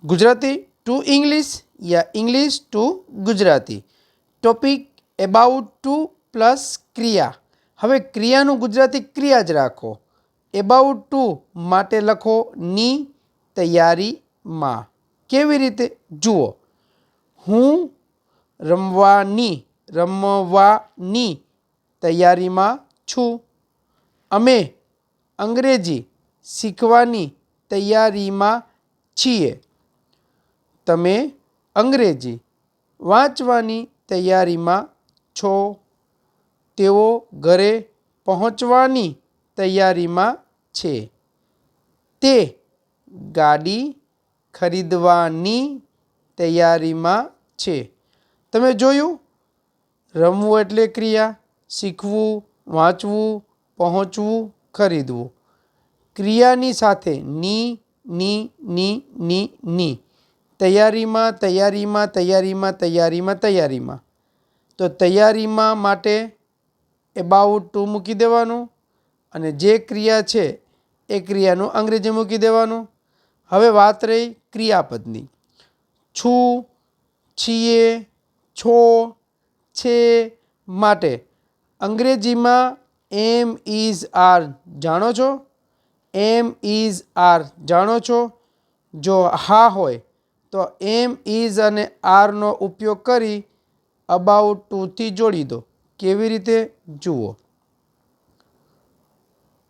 Gujarati to English या English to Gujarati. Topic about to plus क्रिया। हवे क्रियानुं गुजराती क्रिया ज राखो। एबाउट टू माटे लखो नी तैयारी मां। केवी रीते जुओ, हूँ रमवानी तैयारी मां छूं। अमे अंग्रेजी शीखवानी तैयारी मां छीए। तमे अंग्रेजी वांचवानी तैयारी मां छो। तेओ घरे पहोंचवानी तैयारी मां छे। ते गाड़ी खरीदवानी तैयारी मां छे। तमे जोयुं, रमवुं एटले क्रिया, शीखवुं, वांचवुं, पहोंचवुं, खरीदवुं। क्रियानी साथे नी नी नी नी नी तैयारी मां तैयारी मां तैयारी मां तैयारी मां तैयारी मां। तो तैयारी मां माटे एबाउट टू मूकी देवानुं अने जे क्रिया छे ए क्रियानुं अंग्रेजी मूकी देवानुं। हवे वात रही क्रियापदनी। छूं, छीए, छो, छे माटे अंग्रेजी में एम इज आर जाणो छो। एम इज आर जाणो छो। जो हाँ होय तो एम इज अने आर नो उपयोग करी अबाउट टू थी जोड़ी दो। केवी रीते जुओ,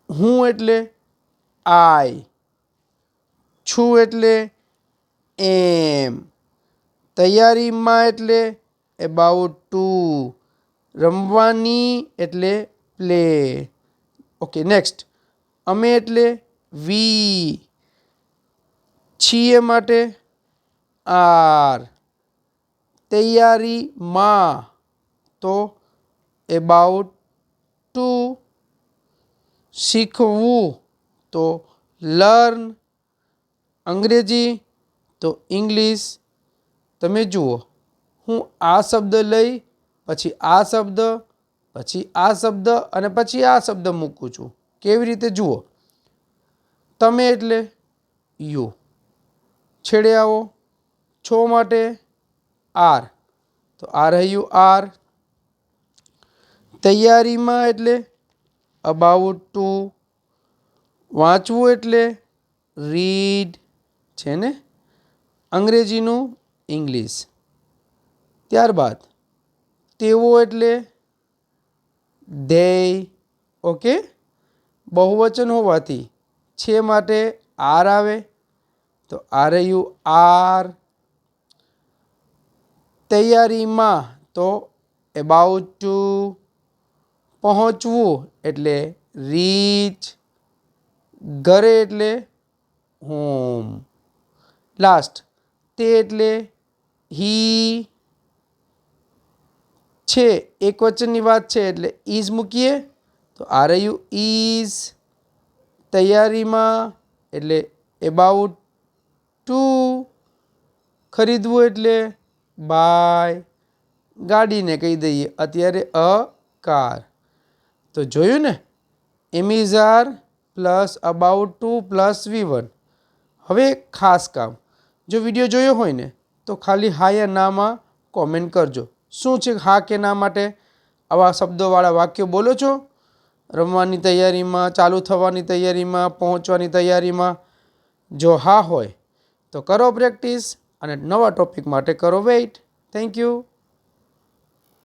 हूँ एटले आई, छू एटले एम, तैयारी मां एटले एबाउट टू, रमवानी एटले प्ले। ओके नेक्स्ट, अमे एटले वी, छीए माटे आर, तैयारी मां तो एबाउट टू, शीखवुं तो लर्न, अंग्रेजी तो इंग्लिश। तमे जुओ, हूँ आ शब्द लई पछी आ शब्द पछी आ शब्द अने पछी आ शब्द मूकું છું। केवी रीते जुओ, तमे एटले यू, छेड़े आवो, छो माटे आर तो आ रह्यु आर। तैयारी मां एटले अबाउट टू, वांचवुं एटले रीड छे ने, अंग्रेजीनुं इंग्लिश। त्यारबाद तेवो एटले दे। ओके, बहुवचन होवाथी छे माटे आर आवे तो आ रह्यु आर। तैयारी मां तो एबाउट टू, पहोंचवुं एटले रीच, घरे एटले होम। लास्ट, ते एटले ही छे, एक वचननी वात छे एटले इज मूकीए तो आ रह्यु इज। तैयारी मां एटले एबाउट टू, खरीदवुं एटले बाय, गाड़ी ने कही दईए अत्यारे अ कार। तो जोयुं ने, am is are plus about to plus V1। हवे खास काम, जो विडियो जोयो होय ने तो खाली हाँ या ना मां कॉमेंट करजो। शुं छे हाँ के ना माटे आवा शब्दोवाळा वाक्यो बोलो छो? रमवानी तैयारी में, चालू थवानी तैयारी में, पहोंचवानी तैयारी में? जो हाँ होय तो करो प्रेक्टिस अने नवा टॉपिक माटे करो वेट। Thank you.